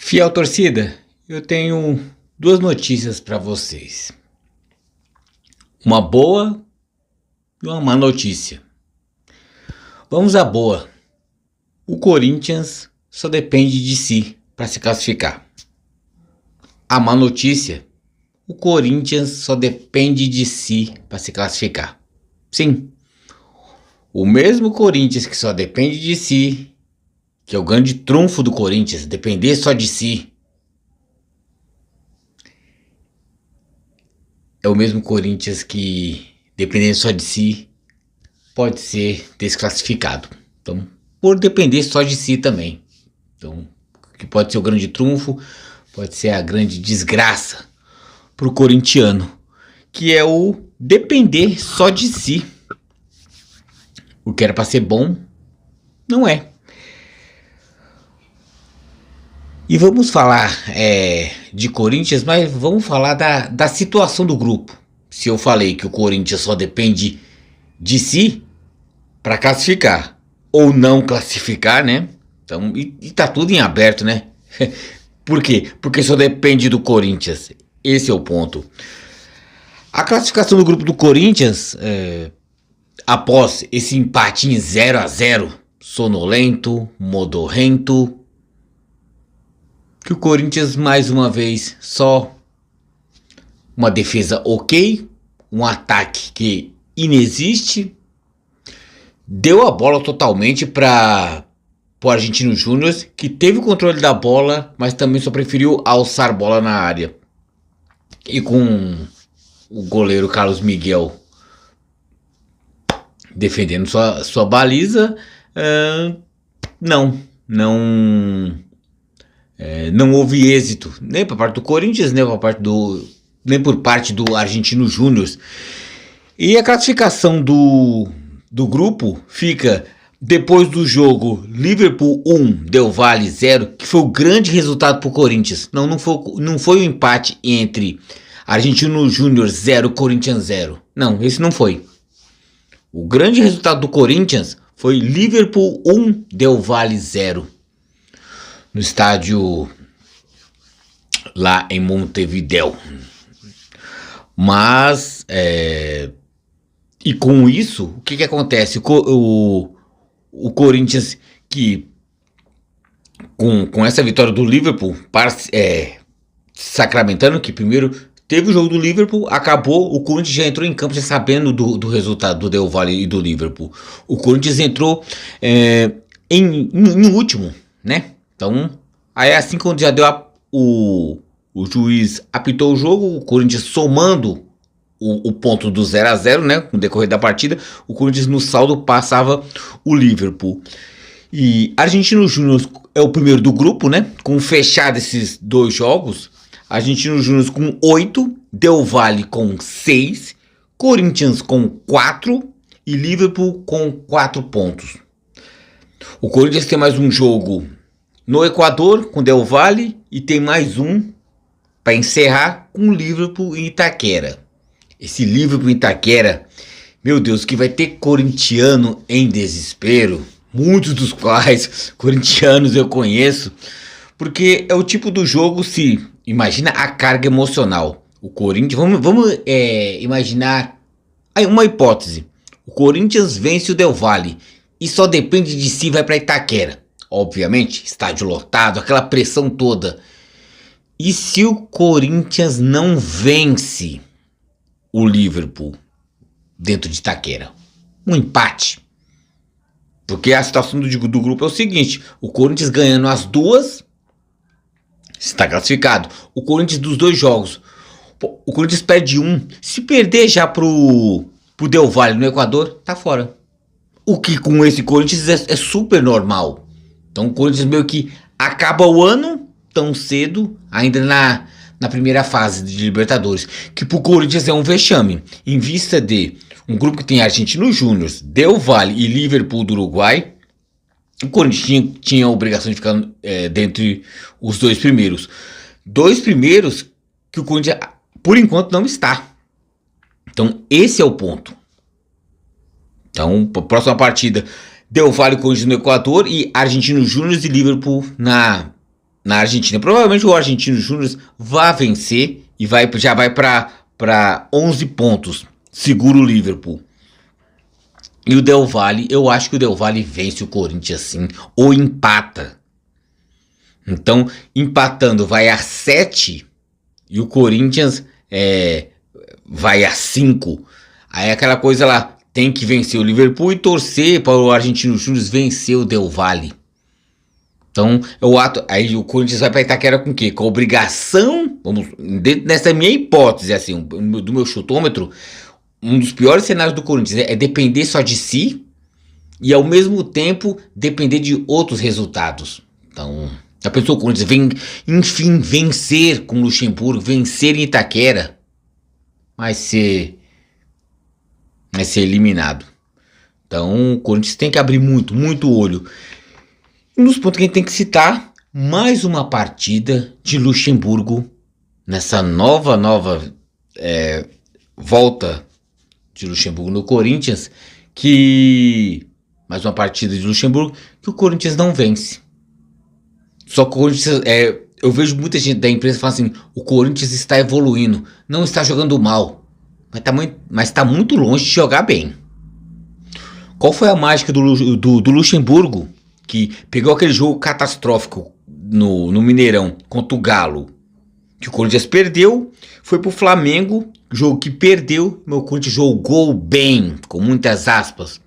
Fiel torcida, eu tenho duas notícias para vocês. Uma boa e uma má notícia. Vamos à boa. O Corinthians só depende de si para se classificar. A má notícia, o Corinthians só depende de si para se classificar. Sim, o mesmo Corinthians que só depende de si, que é o grande trunfo do Corinthians, depender só de si, é o mesmo Corinthians que, dependendo só de si, pode ser desclassificado. Então, por depender só de si também. Então, que pode ser o grande trunfo, pode ser a grande desgraça para o corintiano, que é o depender só de si. O que era para ser bom, não é. E vamos falar de Corinthians, mas vamos falar da situação do grupo. Se eu falei que o Corinthians só depende de si para classificar ou não classificar, né? Então, e tá tudo em aberto, né? Por quê? Porque só depende do Corinthians. Esse é o ponto. A classificação do grupo do Corinthians, após esse empate em 0-0, sonolento, modorrento, que o Corinthians mais uma vez só uma defesa ok, um ataque que inexiste, deu a bola totalmente para o Argentino Júnior, que teve o controle da bola, mas também só preferiu alçar bola na área. E com o goleiro Carlos Miguel defendendo sua baliza, não houve êxito, nem por parte do Corinthians, nem por parte do Argentino Júnior. E a classificação do grupo fica depois do jogo Liverpool 1, Del Valle 0, que foi o grande resultado para o Corinthians. Não foi o empate entre Argentino Júnior 0, Corinthians 0. Não, esse não foi. O grande resultado do Corinthians foi Liverpool 1, Del Valle 0. No estádio lá em Montevidéu. Mas, e com isso, o que acontece? O Corinthians, que com essa vitória do Liverpool, sacramentando que primeiro teve o jogo do Liverpool, acabou, o Corinthians já entrou em campo já sabendo do resultado do Del Valle e do Liverpool. O Corinthians entrou em último, né? Então, aí assim quando já deu o juiz apitou o jogo, o Corinthians somando o ponto do 0-0, né, com o decorrer da partida, o Corinthians no saldo passava o Liverpool. E Argentino Júnior é o primeiro do grupo, né, com fechado esses dois jogos, Argentino Júnior com 8, Del Valle com 6, Corinthians com 4 e Liverpool com 4 pontos. O Corinthians tem mais um jogo no Equador com Del Valle e tem mais um para encerrar com o Liverpool em Itaquera. Esse Liverpool em Itaquera, meu Deus, que vai ter corintiano em desespero, muitos dos quais corintianos eu conheço, porque é o tipo do jogo, se imagina a carga emocional. O Corinthians, vamos imaginar uma hipótese. O Corinthians vence o Del Valle e só depende de si, vai para Itaquera. Obviamente, estádio lotado, aquela pressão toda. E se o Corinthians não vence o Liverpool dentro de Itaquera? Um empate. Porque a situação do grupo é o seguinte: o Corinthians ganhando as duas está classificado. O Corinthians dos dois jogos, o Corinthians perde um. Se perder já pro Del Valle no Equador, tá fora. O que com esse Corinthians é super normal. Então o Corinthians meio que acaba o ano tão cedo, ainda na primeira fase de Libertadores, que pro Corinthians é um vexame, em vista de um grupo que tem Argentino Júnior, Del Valle e Liverpool do Uruguai. O Corinthians tinha a obrigação de ficar dentre os dois primeiros. Dois primeiros que o Corinthians, por enquanto, não está. Então esse é o ponto. Então, próxima partida, Del Valle, Corinthians no Equador e Argentino Júnior e Liverpool na Argentina. Provavelmente o Argentino Júnior vai vencer e já vai para 11 pontos. Segura o Liverpool. E o Del Valle, eu acho que o Del Valle vence o Corinthians sim, ou empata. Então, empatando vai a 7 e o Corinthians vai a 5. Aí aquela coisa lá, tem que vencer o Liverpool e torcer para o Argentino Júnior vencer o Del Valle. Então, aí o Corinthians vai para Itaquera com o quê? Com a obrigação, nessa minha hipótese, assim, do meu chutômetro, um dos piores cenários do Corinthians é depender só de si e ao mesmo tempo depender de outros resultados. Então, a pessoa, o Corinthians vem, enfim, vencer com o Luxemburgo, vencer em Itaquera, vai ser eliminado. Então, o Corinthians tem que abrir muito, muito olho. Um dos pontos que a gente tem que citar, mais uma partida de Luxemburgo nessa nova volta de Luxemburgo no Corinthians, mais uma partida de Luxemburgo que o Corinthians não vence. Só que o Corinthians, eu vejo muita gente da imprensa falando assim, o Corinthians está evoluindo, não está jogando mal, mas está muito longe de jogar bem. Qual foi a mágica do Luxemburgo, que pegou aquele jogo catastrófico no Mineirão contra o Galo, que o Corinthians perdeu, foi pro Flamengo, jogo que perdeu, o Corinthians jogou bem, com muitas aspas.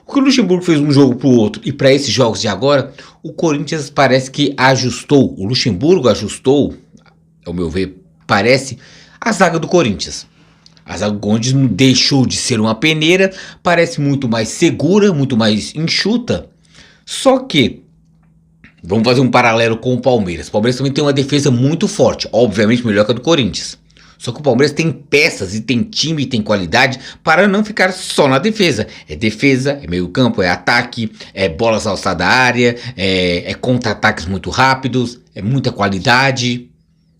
O que o Luxemburgo fez um jogo pro outro, e para esses jogos de agora, o Corinthians parece que ajustou, o Luxemburgo ajustou, ao meu ver, parece, a zaga do Corinthians. A zaga do Corinthians deixou de ser uma peneira, parece muito mais segura, muito mais enxuta. Só que, vamos fazer um paralelo com o Palmeiras. O Palmeiras também tem uma defesa muito forte, obviamente melhor que a do Corinthians. Só que o Palmeiras tem peças e tem time e tem qualidade para não ficar só na defesa. É defesa, é meio campo, é ataque, é bolas alçadas da área, é contra-ataques muito rápidos, é muita qualidade,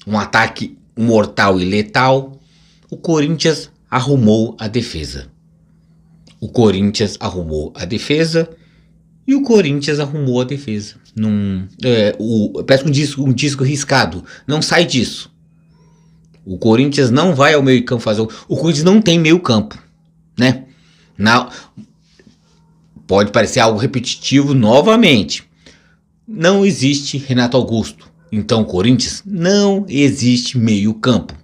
um ataque mortal e letal. O Corinthians arrumou a defesa. E o Corinthians arrumou a defesa. Parece um disco riscado. Não sai disso. O Corinthians não vai ao meio campo fazer... O Corinthians não tem meio campo, né? Pode parecer algo repetitivo novamente. Não existe Renato Augusto. Então o Corinthians não existe meio campo.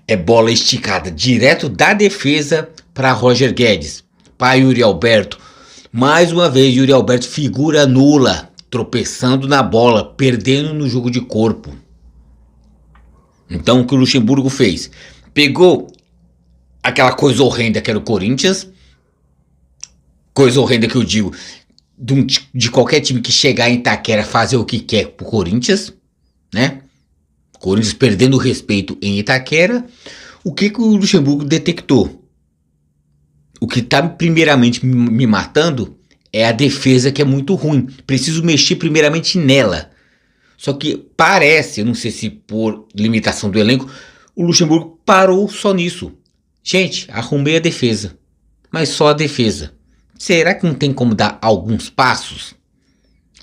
É bola esticada direto da defesa para Roger Guedes, para Yuri Alberto. Mais uma vez, Yuri Alberto, figura nula, tropeçando na bola, perdendo no jogo de corpo. Então, o que o Luxemburgo fez? Pegou aquela coisa horrenda que era o Corinthians, coisa horrenda que eu digo, de qualquer time que chegar em Itaquera fazer o que quer pro Corinthians, né? Corinthians perdendo o respeito em Itaquera. O que o Luxemburgo detectou? O que está primeiramente me matando é a defesa, que é muito ruim. Preciso mexer primeiramente nela. Só que parece, eu não sei se por limitação do elenco, o Luxemburgo parou só nisso. Gente, arrumei a defesa, mas só a defesa. Será que não tem como dar alguns passos?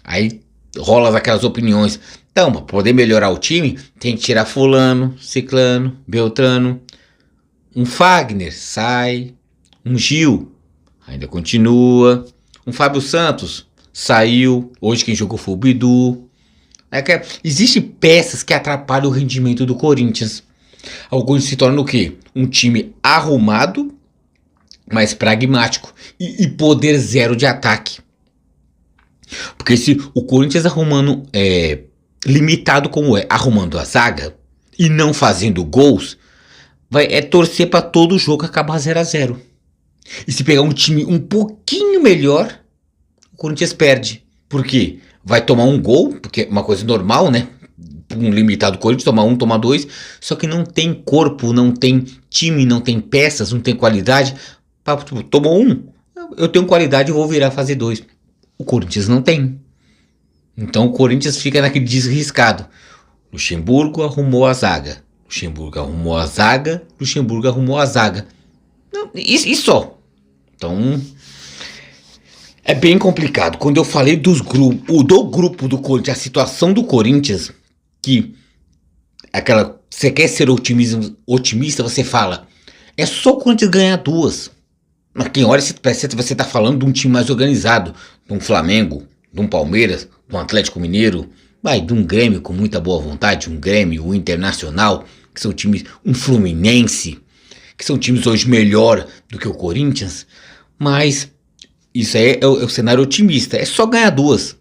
Aí rola aquelas opiniões. Então, para poder melhorar o time, tem que tirar fulano, ciclano, beltrano. Um Fagner sai. Um Gil ainda continua. Um Fábio Santos saiu. Hoje quem jogou foi o Bidu. Existem peças que atrapalham o rendimento do Corinthians. O Corinthians se torna o quê? Um time arrumado, mas pragmático. E poder zero de ataque. Porque se o Corinthians arrumando, limitado como é, arrumando a zaga e não fazendo gols, vai torcer para todo jogo acabar 0-0. E se pegar um time um pouquinho melhor, o Corinthians perde. Por quê? Vai tomar um gol, porque é uma coisa normal, né? Um limitado Corinthians, tomar um, tomar dois. Só que não tem corpo, não tem time, não tem peças, não tem qualidade. Tomou um, eu tenho qualidade, eu vou virar fazer dois. O Corinthians não tem. Então o Corinthians fica naquele desriscado. Luxemburgo arrumou a zaga. Luxemburgo arrumou a zaga. E só. Então, É bem complicado. Quando eu falei do grupo do Corinthians, a situação do Corinthians, que aquela, você quer ser otimista, você fala, é só o Corinthians ganhar duas. Mas quem olha, você tá falando de um time mais organizado, de um Flamengo, de um Palmeiras, de um Atlético Mineiro, de um Grêmio com muita boa vontade, um Grêmio, um Internacional, que são times, um Fluminense, que são times hoje melhor do que o Corinthians, mas isso aí é o cenário otimista, é só ganhar duas.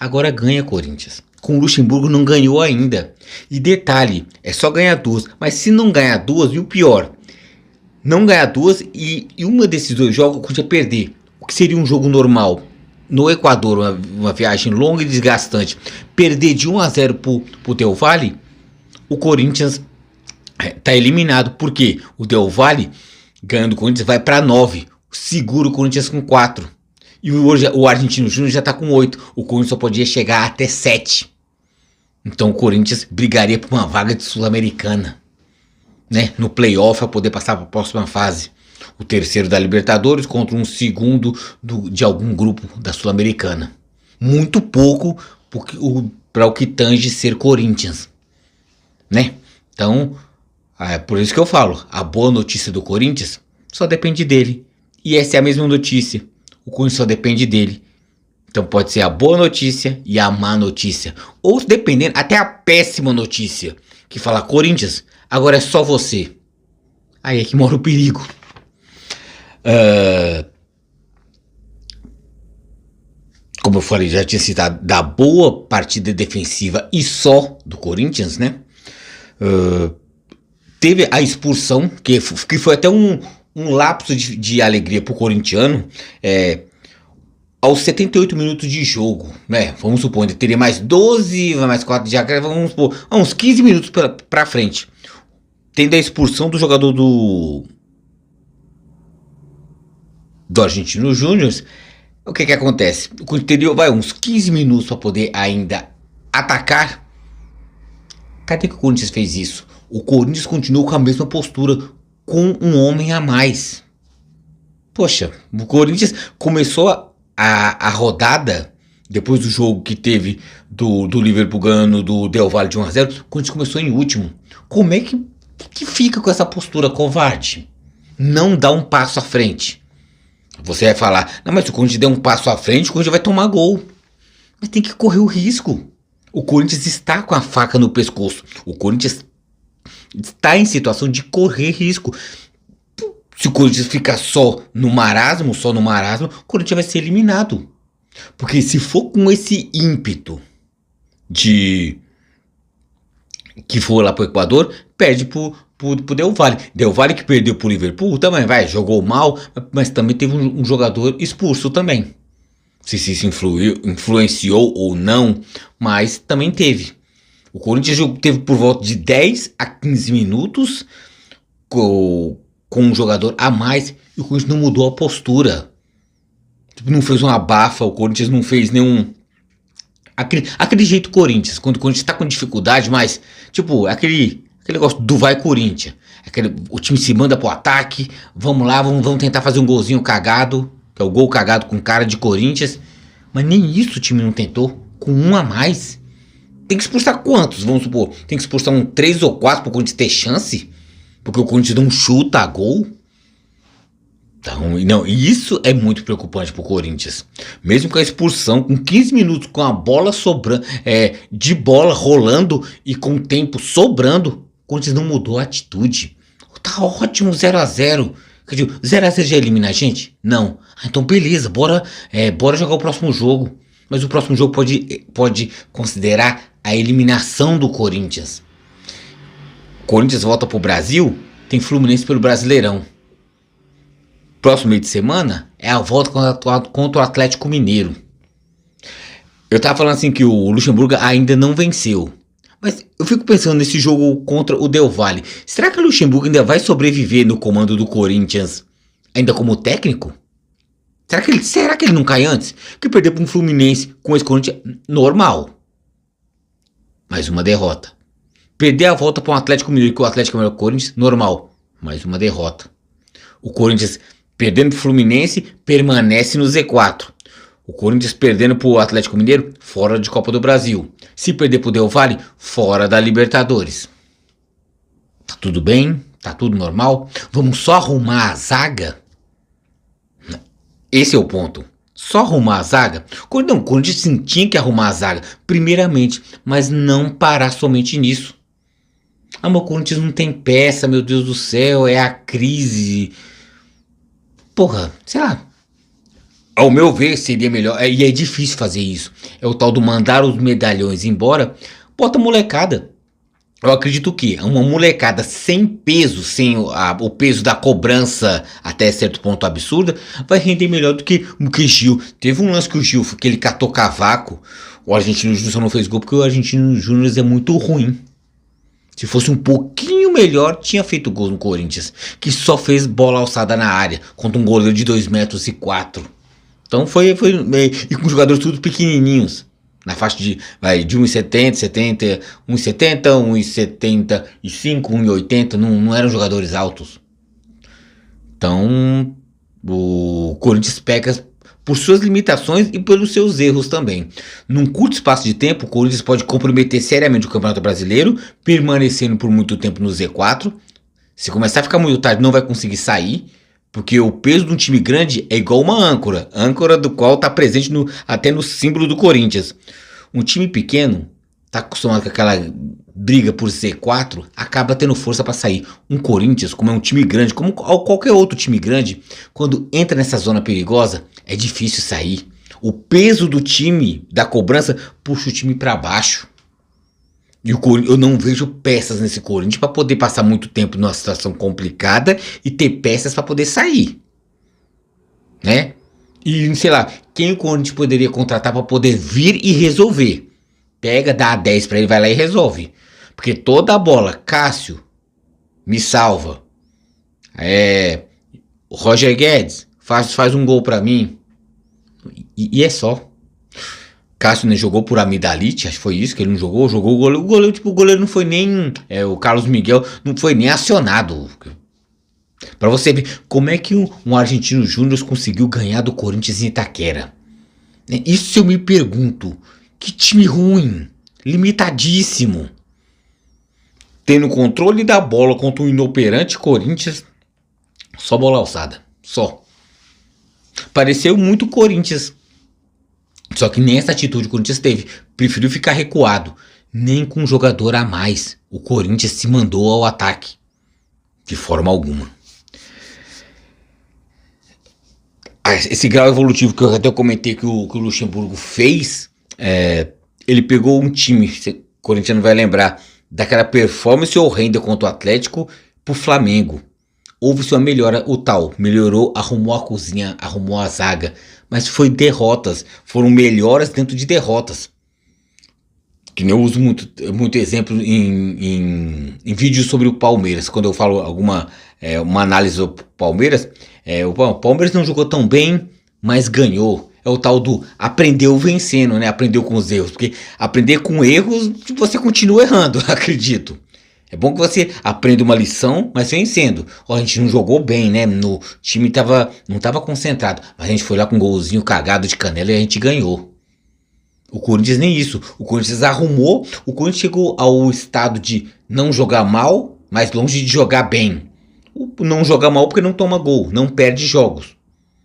Agora ganha Corinthians. Com o Luxemburgo não ganhou ainda. E detalhe, é só ganhar duas, mas se não ganhar duas, e o pior, não ganhar duas e uma desses dois jogos o Corinthians perder, o que seria um jogo normal no Equador, uma viagem longa e desgastante, perder de 1-0 pro Del Valle, o Corinthians tá eliminado, porque o Del Valle, ganhando o Corinthians, vai para 9, segura o Corinthians com 4, e hoje o Argentino Júnior já tá com 8, o Corinthians só podia chegar até 7, então o Corinthians brigaria por uma vaga de Sul-Americana, né, no playoff, para poder passar para a próxima fase. O terceiro da Libertadores contra um segundo de algum grupo da Sul-Americana. Muito pouco para o que tange ser Corinthians, né? Então, é por isso que eu falo, a boa notícia do Corinthians só depende dele. E essa é a mesma notícia. O Corinthians só depende dele. Então pode ser a boa notícia e a má notícia. Ou dependendo, até a péssima notícia. Que fala, Corinthians, agora é só você. Aí é que mora o perigo. Como eu falei, já tinha citado, da boa partida defensiva e só do Corinthians, né? Teve a expulsão, que foi até um lapso de alegria pro corintiano, aos 78 minutos de jogo, né? Vamos supor, ele teria mais 12, mais 4 de acréscimo, vamos supor, uns 15 minutos pra frente. Tendo a expulsão do jogador do Argentino Júnior, o que acontece? O Corinthians teria uns 15 minutos para poder ainda atacar. Cadê que o Corinthians fez isso? O Corinthians continuou com a mesma postura, com um homem a mais. Poxa, o Corinthians começou a rodada, depois do jogo que teve do Liverpool ganhando do Del Valle de 1-0, o Corinthians começou em último. Como é que fica com essa postura covarde? Não dá um passo à frente. Você vai falar, não, mas se o Corinthians der um passo à frente, o Corinthians vai tomar gol. Mas tem que correr o risco. O Corinthians está com a faca no pescoço. O Corinthians está em situação de correr risco. Se o Corinthians ficar só no marasmo, o Corinthians vai ser eliminado. Porque se for com esse ímpeto de que for lá pro Equador, perde pro Del Valle. Del Valle que perdeu pro Liverpool também, jogou mal, mas também teve um jogador expulso também. Se isso influenciou ou não, mas também teve. O Corinthians teve por volta de 10 a 15 minutos com um jogador a mais e o Corinthians não mudou a postura. Não fez uma abafa, o Corinthians não fez nenhum... Aquele jeito Corinthians, quando o Corinthians tá com dificuldade, mas tipo, aquele negócio do vai Corinthians. O time se manda pro ataque, vamos lá, vamos tentar fazer um golzinho cagado, que é o gol cagado com cara de Corinthians. Mas nem isso o time não tentou, com um a mais. Tem que expulsar quantos, vamos supor? Tem que expulsar 3 ou 4 pro Corinthians ter chance? Porque o Corinthians não chuta a gol? Então, não, isso é muito preocupante pro Corinthians. Mesmo com a expulsão, com 15 minutos, com a bola sobrando, de bola rolando e com o tempo sobrando, o Corinthians não mudou a atitude. Tá ótimo 0-0. 0-0 já elimina a gente? Não. Então beleza, bora jogar o próximo jogo. Mas o próximo jogo pode considerar a eliminação do Corinthians. O Corinthians volta pro Brasil, tem Fluminense pelo Brasileirão. Próximo meio de semana é a volta contra o Atlético Mineiro. Eu tava falando assim que o Luxemburgo ainda não venceu. Mas eu fico pensando nesse jogo contra o Del Valle. Será que o Luxemburgo ainda vai sobreviver no comando do Corinthians ainda como técnico? Será que ele não cai antes? Que perder para um Fluminense com esse Corinthians normal. Mais uma derrota. Perder a volta para um Atlético Mineiro com o Atlético Mineiro Corinthians normal. Mais uma derrota. O Corinthians perdendo pro Fluminense, permanece no Z4. O Corinthians perdendo pro Atlético Mineiro, fora de Copa do Brasil. Se perder pro Del Valle, fora da Libertadores. Tá tudo bem? Tá tudo normal? Vamos só arrumar a zaga? Esse é o ponto. Só arrumar a zaga? Não, o Corinthians sim, tinha que arrumar a zaga, primeiramente, mas não parar somente nisso. Ah, mas o Corinthians não tem peça, meu Deus do céu, é a crise. Porra, sei lá. Ao meu ver, seria melhor, e é difícil fazer isso. É o tal do mandar os medalhões embora, bota molecada. Eu acredito que uma molecada sem peso, sem o peso da cobrança até certo ponto absurda, vai render melhor do que o que Gil. Teve um lance que o Gil, que ele catou cavaco, o Argentino Júnior só não fez gol porque o Argentino Júnior é muito ruim. Se fosse um pouquinho melhor, tinha feito gol no Corinthians, que só fez bola alçada na área, contra um goleiro de 2,4 metros. Então foi e com jogadores tudo pequenininhos. Na faixa de 1,70, 1,75, 1,80, não eram jogadores altos. Então, o Corinthians peca por suas limitações e pelos seus erros também. Num curto espaço de tempo, o Corinthians pode comprometer seriamente o Campeonato Brasileiro, permanecendo por muito tempo no Z4. Se começar a ficar muito tarde, não vai conseguir sair. Porque o peso de um time grande é igual uma âncora do qual está presente até no símbolo do Corinthians. Um time pequeno, está acostumado com aquela briga por Z4, acaba tendo força para sair. Um Corinthians, como é um time grande, como qualquer outro time grande, quando entra nessa zona perigosa, é difícil sair. O peso do time, da cobrança, puxa o time para baixo. E eu não vejo peças nesse Corinthians para poder passar muito tempo numa situação complicada e ter peças para poder sair, né? E sei lá, quem o Corinthians poderia contratar para poder vir e resolver? Pega, dá a 10 para ele, vai lá e resolve. Porque toda a bola, Cássio, me salva. O Roger Guedes, faz um gol para mim. E é só. Cássio, né, jogou por Amidalite, acho que foi isso que ele não jogou. Jogou o goleiro, o goleiro não foi nem. O Carlos Miguel não foi nem acionado. Pra você ver como é que um Argentino Júnior conseguiu ganhar do Corinthians em Itaquera. Isso eu me pergunto. Que time ruim. Limitadíssimo. Tendo controle da bola contra um inoperante Corinthians. Só bola alçada. Só. Pareceu muito Corinthians. Só que nem essa atitude o Corinthians teve. Preferiu ficar recuado. Nem com um jogador a mais. O Corinthians se mandou ao ataque. De forma alguma. Esse grau evolutivo que eu até comentei que o Luxemburgo fez. Ele pegou um time. O Corinthians não vai lembrar. Daquela performance horrenda contra o Atlético pro Flamengo. Houve-se uma melhora. O tal melhorou, arrumou a cozinha, arrumou a zaga. Mas foi derrotas. Foram melhoras dentro de derrotas. Que nem eu uso muito exemplo em vídeos sobre o Palmeiras. Quando eu falo uma análise do Palmeiras, o Palmeiras não jogou tão bem, mas ganhou. É o tal do aprendeu vencendo, né? Aprendeu com os erros. Porque aprender com erros, você continua errando, acredito. É bom que você aprenda uma lição, mas vencendo. A gente não jogou bem, né? O time não tava concentrado. Mas a gente foi lá com um golzinho cagado de canela e a gente ganhou. O Corinthians nem isso. O Corinthians arrumou. O Corinthians chegou ao estado de não jogar mal, mas longe de jogar bem. Não jogar mal porque não toma gol, não perde jogos.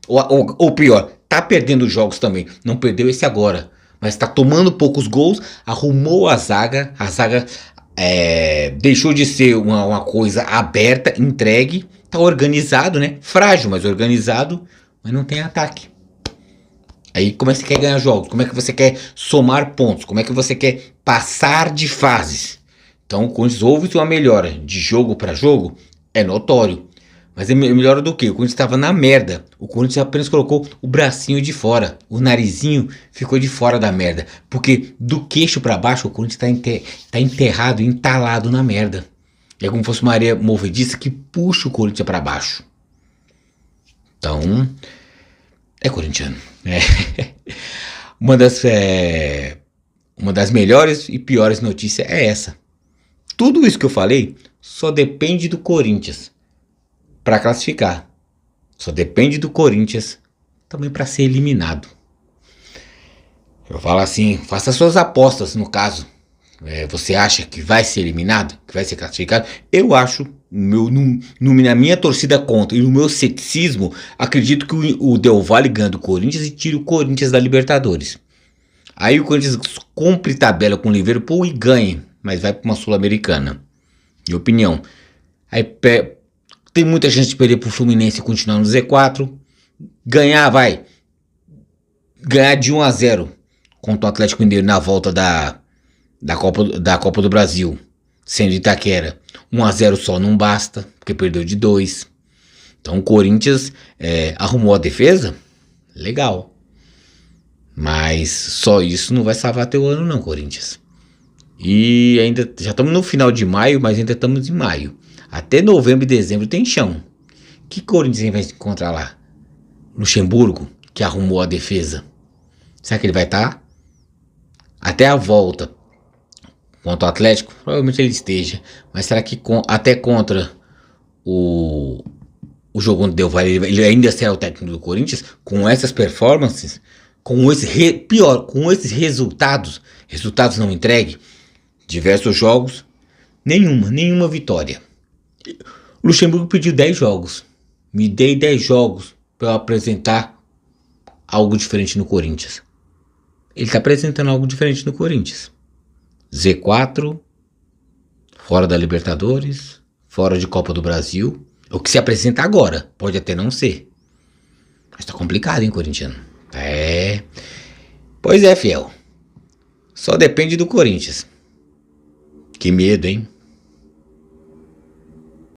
Ou pior, tá perdendo jogos também. Não perdeu esse agora, mas tá tomando poucos gols. Arrumou a zaga. A zaga deixou de ser uma coisa aberta, entregue. Tá organizado, né? Frágil, mas organizado. Mas não tem ataque. Aí como é que você quer ganhar jogos? Como é que você quer somar pontos? Como é que você quer passar de fases? Então, quando houve uma melhora de jogo para jogo, é notório. Mas é melhor do que? O Corinthians estava na merda. O Corinthians apenas colocou o bracinho de fora. O narizinho ficou de fora da merda. Porque do queixo para baixo, o Corinthians tá enterrado, entalado na merda. É como se fosse uma areia movediça que puxa o Corinthians para baixo. Então, é corintiano. Uma das melhores e piores notícias é essa. Tudo isso que eu falei só depende do Corinthians para classificar. Só depende do Corinthians também para ser eliminado. Eu falo assim, faça suas apostas no caso. Você acha que vai ser eliminado? Que vai ser classificado? Eu acho, na minha torcida contra e no meu ceticismo, acredito que o Del Valle ganha do Corinthians e tira o Corinthians da Libertadores. Aí o Corinthians cumpre tabela com o Liverpool e ganha, mas vai para uma Sul-Americana. Minha opinião. Aí tem muita chance de perder pro Fluminense e continuar no Z4. Ganhar de 1-0 contra o Atlético Mineiro na volta da Copa do Brasil, sendo Itaquera. 1-0 só não basta, porque perdeu de 2. Então o Corinthians arrumou a defesa, legal. Mas só isso não vai salvar teu ano não, Corinthians. E ainda já estamos no final de maio, mas ainda estamos em maio. Até novembro e dezembro tem chão. Que Corinthians vai encontrar lá? Luxemburgo, que arrumou a defesa. Será que ele vai estar? Até a volta contra o Atlético, provavelmente ele esteja. Mas será que até contra o jogo onde deu Valle, ele ainda será o técnico do Corinthians? Com essas performances, com esses resultados não entregue, diversos jogos, nenhuma vitória. Luxemburgo pediu 10 jogos. Me dei 10 jogos para eu apresentar algo diferente no Corinthians. Ele está apresentando algo diferente no Corinthians. Z4, fora da Libertadores, fora de Copa do Brasil. O que se apresenta agora, pode até não ser. Mas tá complicado, hein, corintiano? Pois é, fiel. Só depende do Corinthians. Que medo, hein?